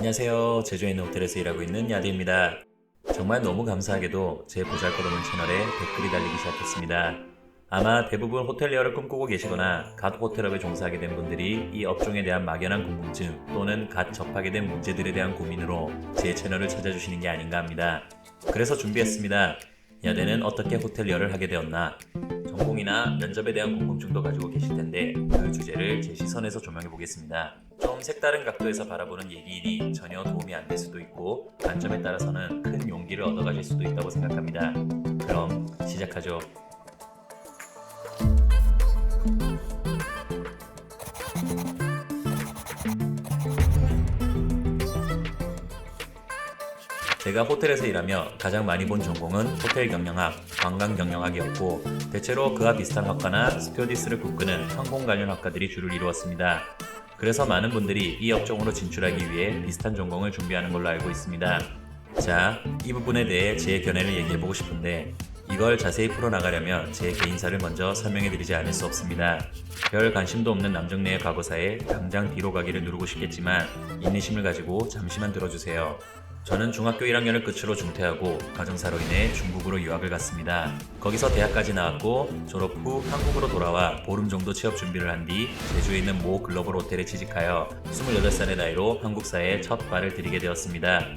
안녕하세요. 제주에 있는 호텔에서 일하고 있는 야디입니다. 정말 너무 감사하게도 제 보잘것없는 채널에 댓글이 달리기 시작했습니다. 아마 대부분 호텔리어를 꿈꾸고 계시거나 갓 호텔업에 종사하게 된 분들이 이 업종에 대한 막연한 궁금증 또는 갓 접하게 된 문제들에 대한 고민으로 제 채널을 찾아주시는 게 아닌가 합니다. 그래서 준비했습니다. 야대는 어떻게 호텔리어를 하게 되었나? 전공이나 면접에 대한 궁금증도 가지고 계실 텐데 그 주제를 제 시선에서 조명해 보겠습니다. 좀 색다른 각도에서 바라보는 얘기이니 전혀 도움이 안 될 수도 있고 관점에 따라서는 큰 용기를 얻어가실 수도 있다고 생각합니다. 그럼 시작하죠. 제가 호텔에서 일하며 가장 많이 본 전공은 호텔 경영학, 관광 경영학이었고 대체로 그와 비슷한 학과나 스튜어디스를 꿈꾸는 항공 관련 학과들이 주를 이루었습니다. 그래서 많은 분들이 이 업종으로 진출하기 위해 비슷한 전공을 준비하는 걸로 알고 있습니다. 자, 이 부분에 대해 제 견해를 얘기해보고 싶은데 이걸 자세히 풀어나가려면 제 개인사를 먼저 설명해드리지 않을 수 없습니다. 별 관심도 없는 남정네의 과거사에 당장 뒤로 가기를 누르고 싶겠지만 인내심을 가지고 잠시만 들어주세요. 저는 중학교 1학년을 끝으로 중퇴하고 가정사로 인해 중국으로 유학을 갔습니다. 거기서 대학까지 나왔고 졸업 후 한국으로 돌아와 보름 정도 취업 준비를 한 뒤 제주에 있는 모 글로벌 호텔에 취직하여 28살의 나이로 한국 사회에 첫 발을 들이게 되었습니다.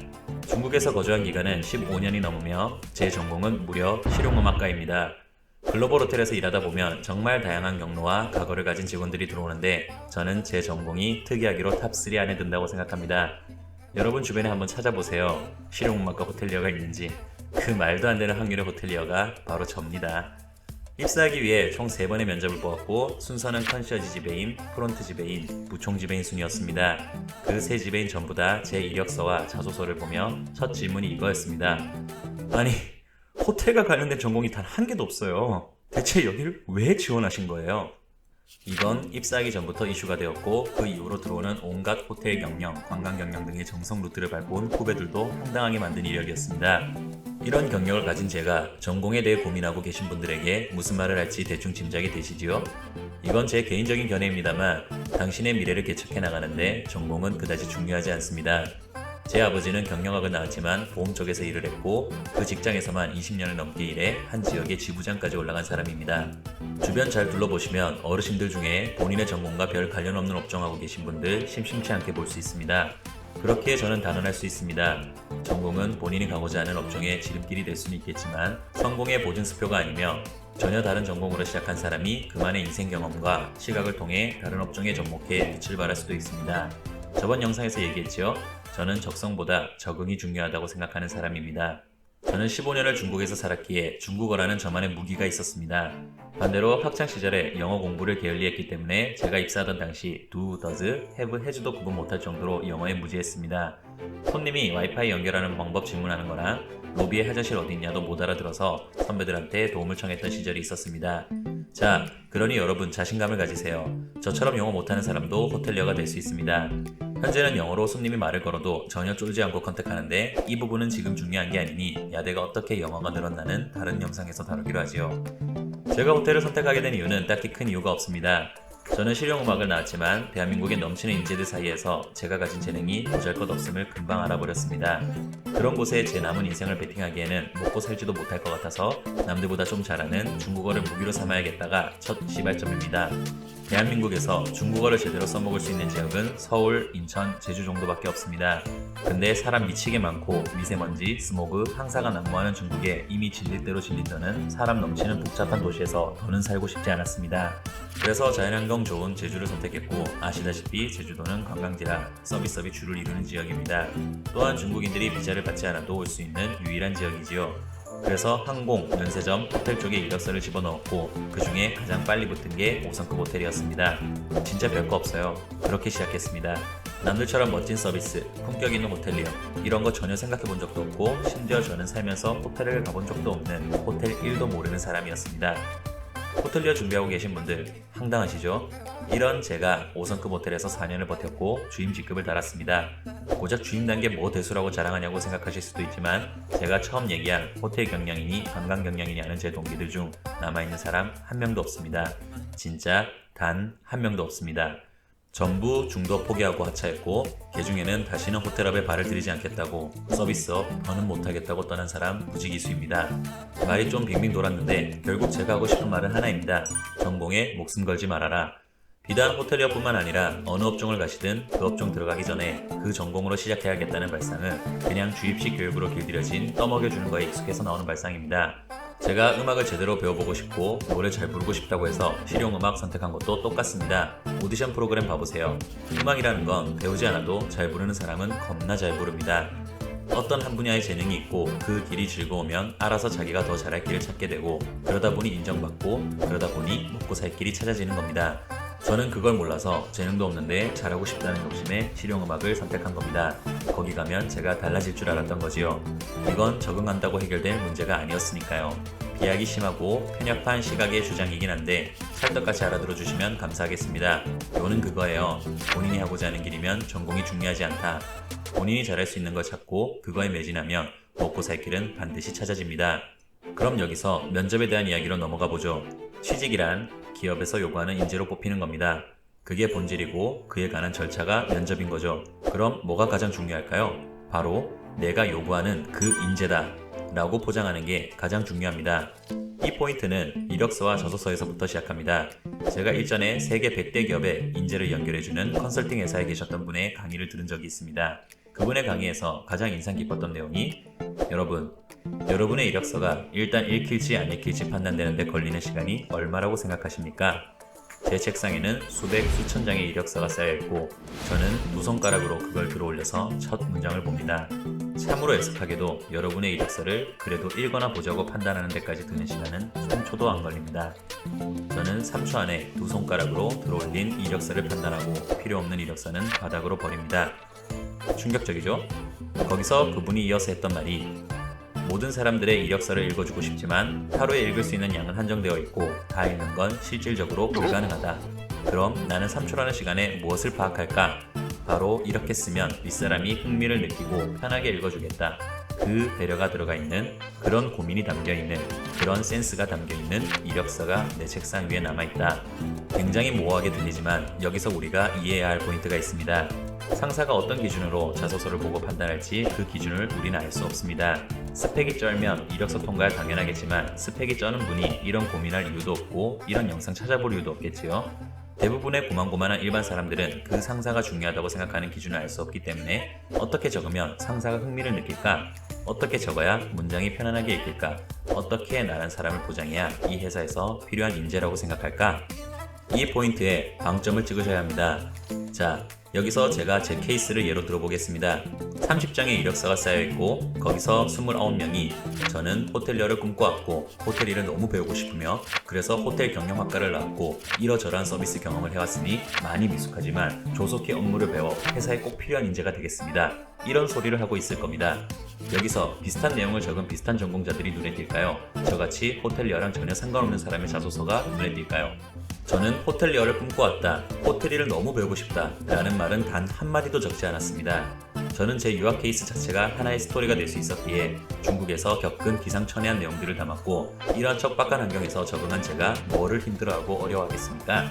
중국에서 거주한 기간은 15년이 넘으며 제 전공은 무려 실용음악과입니다. 글로벌 호텔에서 일하다 보면 정말 다양한 경로와 과거를 가진 직원들이 들어오는데 저는 제 전공이 특이하기로 탑3 안에 든다고 생각합니다. 여러분 주변에 한번 찾아보세요. 실용음악과 호텔리어가 있는지. 그 말도 안 되는 확률의 호텔리어가 바로 접니다. 입사하기 위해 총 3번의 면접을 보았고 순서는 컨시어지 지배인, 프론트 지배인, 부총 지배인 순이었습니다. 그 3지배인 전부 다 제 이력서와 자소서를 보며 첫 질문이 이거였습니다. 아니, 호텔과 관련된 전공이 단 한 개도 없어요. 대체 여길 왜 지원하신 거예요? 이건 입사하기 전부터 이슈가 되었고 그 이후로 들어오는 온갖 호텔 경영, 관광 경영 등의 정성 루트를 밟아온 후배들도 황당하게 만든 이력이었습니다. 이런 경력을 가진 제가 전공에 대해 고민하고 계신 분들에게 무슨 말을 할지 대충 짐작이 되시지요? 이건 제 개인적인 견해입니다만 당신의 미래를 개척해 나가는데 전공은 그다지 중요하지 않습니다. 제 아버지는 경영학을 나왔지만 보험 쪽에서 일을 했고 그 직장에서만 20년을 넘게 일해 한 지역의 지부장까지 올라간 사람입니다. 주변 잘 둘러보시면 어르신들 중에 본인의 전공과 별 관련 없는 업종하고 계신 분들 심심치 않게 볼 수 있습니다. 그렇기에 저는 단언할 수 있습니다. 전공은 본인이 가고자 하는 업종의 지름길이 될 수는 있겠지만 성공의 보증수표가 아니며 전혀 다른 전공으로 시작한 사람이 그만의 인생 경험과 시각을 통해 다른 업종에 접목해 빛을 발할 수도 있습니다. 저번 영상에서 얘기했지요. 저는 적성보다 적응이 중요하다고 생각하는 사람입니다. 저는 15년을 중국에서 살았기에 중국어라는 저만의 무기가 있었습니다. 반대로 학창시절에 영어 공부를 게을리했기 때문에 제가 입사하던 당시 do, does, have, has도 구분 못할 정도로 영어에 무지했습니다. 손님이 와이파이 연결하는 방법 질문하는 거나 로비에 화장실 어디 있냐도 못 알아들어서 선배들한테 도움을 청했던 시절이 있었습니다. 자, 그러니 여러분 자신감을 가지세요. 저처럼 영어 못하는 사람도 호텔리어가 될 수 있습니다. 현재는 영어로 손님이 말을 걸어도 전혀 쫄지 않고 컨택하는데 이 부분은 지금 중요한 게 아니니 야대가 어떻게 영어가 늘었나는 다른 영상에서 다루기로 하지요. 제가 호텔을 선택하게 된 이유는 딱히 큰 이유가 없습니다. 저는 실용음악을 나왔지만 대한민국의 넘치는 인재들 사이에서 제가 가진 재능이 보잘것없음을 금방 알아버렸습니다. 그런 곳에 제 남은 인생을 베팅하기에는 먹고 살지도 못할 것 같아서 남들보다 좀 잘하는 중국어를 무기로 삼아야겠다가 첫 시발점입니다. 대한민국에서 중국어를 제대로 써먹을 수 있는 지역은 서울, 인천, 제주 정도밖에 없습니다. 근데 사람 미치게 많고 미세먼지, 스모그, 황사가 난무하는 중국에 이미 질릴 대로 질린 저는 사람 넘치는 복잡한 도시에서 더는 살고 싶지 않았습니다. 그래서 자연환경 좋은 제주를 선택했고 아시다시피 제주도는 관광지라 서비스업이 주를 이루는 지역입니다. 또한 중국인들이 비자를 받지 않아도 올 수 있는 유일한 지역이지요. 그래서 항공, 면세점, 호텔 쪽에 이력서를 집어넣었고 그 중에 가장 빨리 붙은 게 5성급 호텔이었습니다. 진짜 별거 없어요. 그렇게 시작했습니다. 남들처럼 멋진 서비스, 품격 있는 호텔리어 이런 거 전혀 생각해 본 적도 없고 심지어 저는 살면서 호텔을 가본 적도 없는 호텔 1도 모르는 사람이었습니다. 호텔리어 준비하고 계신 분들 황당하시죠? 이런 제가 5성급 호텔에서 4년을 버텼고 주임 직급을 달았습니다. 고작 주임 단계 뭐 대수라고 자랑하냐고 생각하실 수도 있지만 제가 처음 얘기한 호텔 경영이니 관광 경영이냐는 제 동기들 중 남아있는 사람 한 명도 없습니다. 진짜 단 한 명도 없습니다. 전부 중도 포기하고 하차했고 개중에는 다시는 호텔업에 발을 들이지 않겠다고 서비스업 더는 못하겠다고 떠난 사람 부지기수입니다. 말이 좀 빙빙 돌았는데 결국 제가 하고 싶은 말은 하나입니다. 전공에 목숨 걸지 말아라. 비단 호텔리어뿐만 아니라 어느 업종을 가시든 그 업종 들어가기 전에 그 전공으로 시작해야겠다는 발상은 그냥 주입식 교육으로 길들여진 떠먹여주는 거에 익숙해서 나오는 발상입니다. 제가 음악을 제대로 배워보고 싶고 노래 잘 부르고 싶다고 해서 실용음악 선택한 것도 똑같습니다. 오디션 프로그램 봐보세요. 음악이라는 건 배우지 않아도 잘 부르는 사람은 겁나 잘 부릅니다. 어떤 한 분야의 재능이 있고 그 길이 즐거우면 알아서 자기가 더 잘할 길을 찾게 되고 그러다 보니 인정받고 그러다 보니 먹고 살 길이 찾아지는 겁니다. 저는 그걸 몰라서 재능도 없는데 잘하고 싶다는 욕심에 실용음악을 선택한 겁니다. 거기 가면 제가 달라질 줄 알았던 거지요. 이건 적응한다고 해결될 문제가 아니었으니까요. 비약이 심하고 편협한 시각의 주장이긴 한데 찰떡같이 알아들어 주시면 감사하겠습니다. 요는 그거예요. 본인이 하고자 하는 길이면 전공이 중요하지 않다. 본인이 잘할 수 있는 걸 찾고 그거에 매진하면 먹고 살 길은 반드시 찾아집니다. 그럼 여기서 면접에 대한 이야기로 넘어가 보죠. 취직이란 기업에서 요구하는 인재로 뽑히는 겁니다. 그게 본질이고 그에 관한 절차가 면접인 거죠. 그럼 뭐가 가장 중요할까요? 바로 내가 요구하는 그 인재다 라고 포장하는 게 가장 중요합니다. 이 포인트는 이력서와 저서서에서부터 시작합니다. 제가 일전에 세계 100대 기업에 인재를 연결해주는 컨설팅 회사에 계셨던 분의 강의를 들은 적이 있습니다. 그분의 강의에서 가장 인상 깊었던 내용이 여러분의 이력서가 일단 읽힐지 안 읽힐지 판단되는데 걸리는 시간이 얼마라고 생각하십니까? 제 책상에는 수백 수천 장의 이력서가 쌓여있고 저는 두 손가락으로 그걸 들어올려서 첫 문장을 봅니다. 참으로 애석하게도 여러분의 이력서를 그래도 읽거나 보자고 판단하는 데까지 드는 시간은 3초도 안 걸립니다. 저는 3초 안에 두 손가락으로 들어올린 이력서를 판단하고 필요 없는 이력서는 바닥으로 버립니다. 충격적이죠? 거기서 그분이 이어서 했던 말이 모든 사람들의 이력서를 읽어주고 싶지만 하루에 읽을 수 있는 양은 한정되어 있고 다 읽는 건 실질적으로 불가능하다. 그럼 나는 3초라는 시간에 무엇을 파악할까? 바로 이렇게 쓰면 윗사람이 흥미를 느끼고 편하게 읽어주겠다. 그 배려가 들어가 있는 그런 고민이 담겨있는 그런 센스가 담겨있는 이력서가 내 책상 위에 남아있다. 굉장히 모호하게 들리지만 여기서 우리가 이해해야 할 포인트가 있습니다. 상사가 어떤 기준으로 자소서를 보고 판단할지 그 기준을 우리는 알 수 없습니다. 스펙이 쩔면 이력서 통과야 당연하겠지만 스펙이 쩌는 분이 이런 고민할 이유도 없고 이런 영상 찾아볼 이유도 없겠지요. 대부분의 고만고만한 일반 사람들은 그 상사가 중요하다고 생각하는 기준을 알 수 없기 때문에 어떻게 적으면 상사가 흥미를 느낄까? 어떻게 적어야 문장이 편안하게 읽힐까? 어떻게 나란 사람을 포장해야 이 회사에서 필요한 인재라고 생각할까? 이 포인트에 방점을 찍으셔야 합니다. 자, 여기서 제가 제 케이스를 예로 들어보겠습니다. 30장의 이력서가 쌓여있고 거기서 29명이 저는 호텔리어를 꿈꿔왔고 호텔 일을 너무 배우고 싶으며 그래서 호텔 경영학과를 나왔고 이러저러한 서비스 경험을 해왔으니 많이 미숙하지만 조속히 업무를 배워 회사에 꼭 필요한 인재가 되겠습니다. 이런 소리를 하고 있을 겁니다. 여기서 비슷한 내용을 적은 비슷한 전공자들이 눈에 띌까요? 저같이 호텔리어랑 전혀 상관없는 사람의 자소서가 눈에 띌까요? 저는 호텔리어를 꿈꿔왔다. 호텔 일을 너무 배우고 싶다. 라는 말은 단 한마디도 적지 않았습니다. 저는 제 유학 케이스 자체가 하나의 스토리가 될 수 있었기에 중국에서 겪은 기상천외한 내용들을 담았고 이러한 척박한 환경에서 적응한 제가 뭐를 힘들어하고 어려워하겠습니까?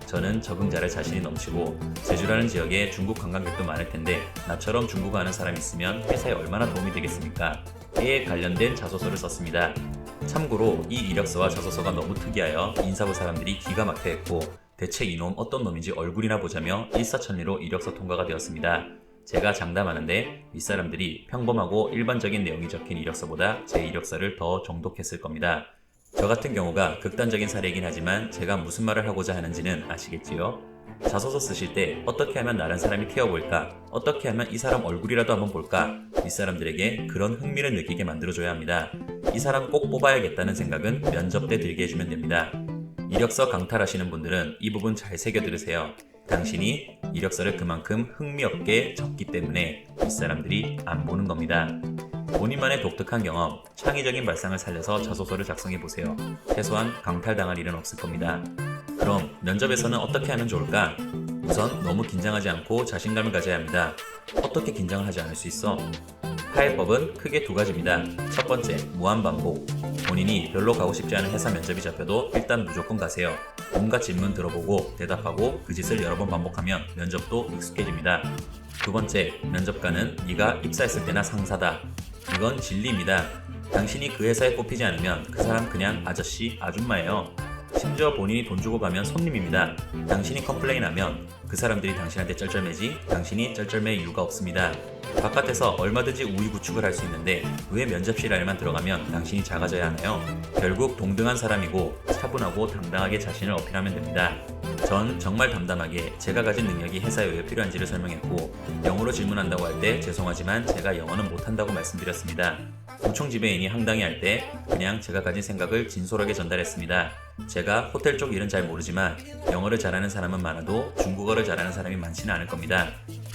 저는 적응잘할 자신이 넘치고 제주라는 지역에 중국 관광객도 많을 텐데 나처럼 중국어 하는 사람이 있으면 회사에 얼마나 도움이 되겠습니까? 이에 관련된 자소서를 썼습니다. 참고로 이 이력서와 자소서가 너무 특이하여 인사부 사람들이 기가 막혀했고 대체 이놈 어떤 놈인지 얼굴이나 보자며 일사천리로 이력서 통과가 되었습니다. 제가 장담하는데 윗사람들이 평범하고 일반적인 내용이 적힌 이력서보다 제 이력서를 더 정독했을 겁니다. 저 같은 경우가 극단적인 사례이긴 하지만 제가 무슨 말을 하고자 하는지는 아시겠지요? 자소서 쓰실 때 어떻게 하면 나란 사람이 튀어보일까? 어떻게 하면 이 사람 얼굴이라도 한번 볼까? 윗사람들에게 그런 흥미를 느끼게 만들어줘야 합니다. 이 사람 꼭 뽑아야겠다는 생각은 면접 때 들게 해주면 됩니다. 이력서 강탈하시는 분들은 이 부분 잘 새겨 들으세요. 당신이 이력서를 그만큼 흥미없게 적기 때문에 윗사람들이 안 보는 겁니다. 본인만의 독특한 경험, 창의적인 발상을 살려서 자소서를 작성해보세요. 최소한 강탈당할 일은 없을 겁니다. 그럼 면접에서는 어떻게 하면 좋을까? 우선 너무 긴장하지 않고 자신감을 가져야 합니다. 어떻게 긴장을 하지 않을 수 있어? 하해법은 크게 두 가지입니다. 첫 번째, 무한반복. 본인이 별로 가고 싶지 않은 회사 면접이 잡혀도 일단 무조건 가세요. 온갖 질문 들어보고 대답하고 그 짓을 여러 번 반복하면 면접도 익숙해집니다. 두 번째, 면접관은 네가 입사했을 때나 상사다. 이건 진리입니다. 당신이 그 회사에 뽑히지 않으면 그 사람 그냥 아저씨, 아줌마예요. 심지어 본인이 돈 주고 가면 손님입니다. 당신이 컴플레인하면 그 사람들이 당신한테 쩔쩔매지 당신이 쩔쩔맬 이유가 없습니다. 바깥에서 얼마든지 우위 구축을 할 수 있는데 왜 면접실 안에만 들어가면 당신이 작아져야 하나요? 결국 동등한 사람이고 차분하고 당당하게 자신을 어필하면 됩니다. 전 정말 담담하게 제가 가진 능력이 회사에 왜 필요한지를 설명했고 영어로 질문한다고 할 때 죄송하지만 제가 영어는 못한다고 말씀드렸습니다. 구청 지배인이 황당해할 때 그냥 제가 가진 생각을 진솔하게 전달했습니다. 제가 호텔 쪽 일은 잘 모르지만 영어를 잘하는 사람은 많아도 중국어를 잘하는 사람이 많지는 않을 겁니다.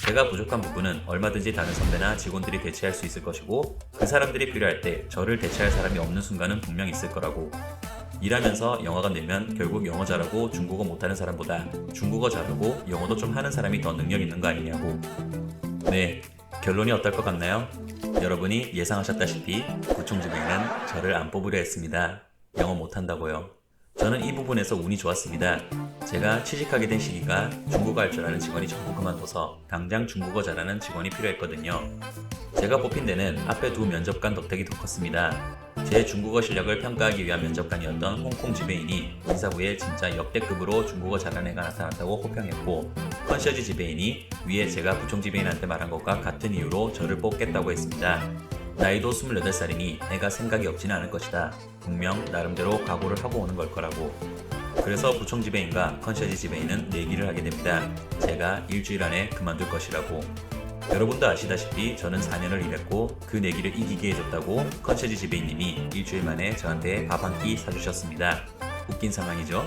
제가 부족한 부분은 얼마든지 다른 선배나 직원들이 대체할 수 있을 것이고 그 사람들이 필요할 때 저를 대체할 사람이 없는 순간은 분명 있을 거라고. 일하면서 영어가 늘면 결국 영어 잘하고 중국어 못하는 사람보다 중국어 잘하고 영어도 좀 하는 사람이 더 능력 있는 거 아니냐고. 네, 결론이 어떨 것 같나요? 여러분이 예상하셨다시피 구청 지배인은 저를 안 뽑으려 했습니다. 영어 못한다고요. 저는 이 부분에서 운이 좋았습니다. 제가 취직하게 된 시기가 중국어 할 줄 아는 직원이 전부 그만둬서 당장 중국어 잘하는 직원이 필요했거든요. 제가 뽑힌 데는 앞에 두 면접관 덕택이 더 컸습니다. 제 중국어 실력을 평가하기 위한 면접관이었던 홍콩 지배인이 인사부에 진짜 역대급으로 중국어 잘하는 애가 나타났다고 호평했고 컨셔지 지배인이 위에 제가 부총 지배인한테 말한 것과 같은 이유로 저를 뽑겠다고 했습니다. 나이도 28살이니 애가 생각이 없지는 않을 것이다. 분명 나름대로 각오를 하고 오는 걸 거라고. 그래서 부총 지배인과 컨셔지 지배인은 내기를 하게 됩니다. 제가 일주일 안에 그만둘 것이라고. 여러분도 아시다시피 저는 4년을 일했고 그 내기를 이기게 해줬다고 컨셔지 지배인님이 일주일 만에 저한테 밥 한 끼 사주셨습니다. 웃긴 상황이죠?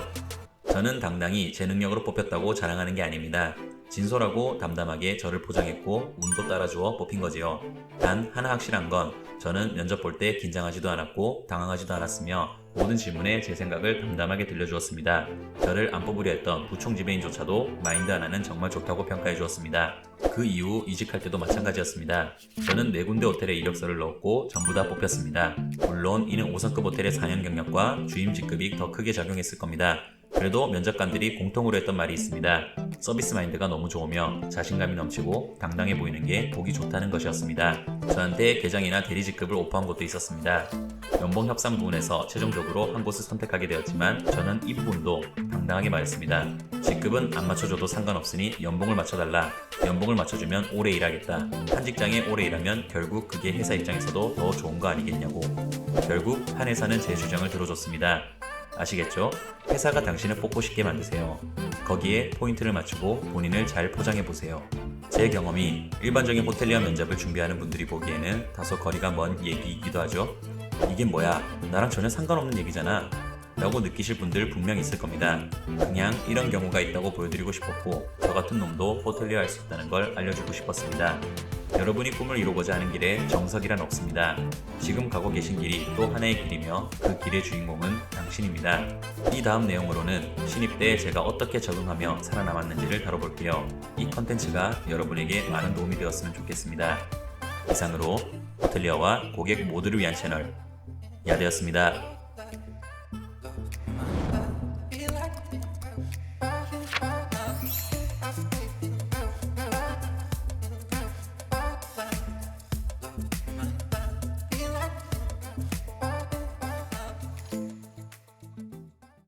저는 당당히 제 능력으로 뽑혔다고 자랑하는 게 아닙니다. 진솔하고 담담하게 저를 포장했고 운도 따라주어 뽑힌 거지요. 단 하나 확실한 건 저는 면접 볼 때 긴장하지도 않았고 당황하지도 않았으며 모든 질문에 제 생각을 담담하게 들려주었습니다. 저를 안 뽑으려 했던 부총 지배인조차도 마인드 하나는 정말 좋다고 평가해 주었습니다. 그 이후 이직할 때도 마찬가지였습니다. 저는 4군데 호텔에 이력서를 넣었고 전부 다 뽑혔습니다. 물론 이는 5성급 호텔의 4년 경력과 주임 직급이 더 크게 작용했을 겁니다. 그래도 면접관들이 공통으로 했던 말이 있습니다. 서비스 마인드가 너무 좋으며 자신감이 넘치고 당당해 보이는 게 보기 좋다는 것이었습니다. 저한테 계장이나 대리 직급을 오퍼한 곳도 있었습니다. 연봉 협상 부분에서 최종적으로 한 곳을 선택하게 되었지만 저는 이 부분도 당당하게 말했습니다. 직급은 안 맞춰줘도 상관없으니 연봉을 맞춰달라. 연봉을 맞춰주면 오래 일하겠다. 한 직장에 오래 일하면 결국 그게 회사 입장에서도 더 좋은 거 아니겠냐고. 결국 한 회사는 제 주장을 들어줬습니다. 아시겠죠? 회사가 당신을 뽑고 싶게 만드세요. 거기에 포인트를 맞추고 본인을 잘 포장해보세요. 제 경험이 일반적인 호텔리어 면접을 준비하는 분들이 보기에는 다소 거리가 먼 얘기이기도 하죠. 이게 뭐야? 나랑 전혀 상관없는 얘기잖아. 라고 느끼실 분들 분명 있을 겁니다. 그냥 이런 경우가 있다고 보여드리고 싶었고 저 같은 놈도 호텔리어 할 수 있다는 걸 알려주고 싶었습니다. 여러분이 꿈을 이루고자 하는 길에 정석이란 없습니다. 지금 가고 계신 길이 또 하나의 길이며 그 길의 주인공은 당신입니다. 이 다음 내용으로는 신입 때 제가 어떻게 적응하며 살아남았는지를 다뤄볼게요. 이 컨텐츠가 여러분에게 많은 도움이 되었으면 좋겠습니다. 이상으로 호텔리어와 고객 모두를 위한 채널 야대였습니다.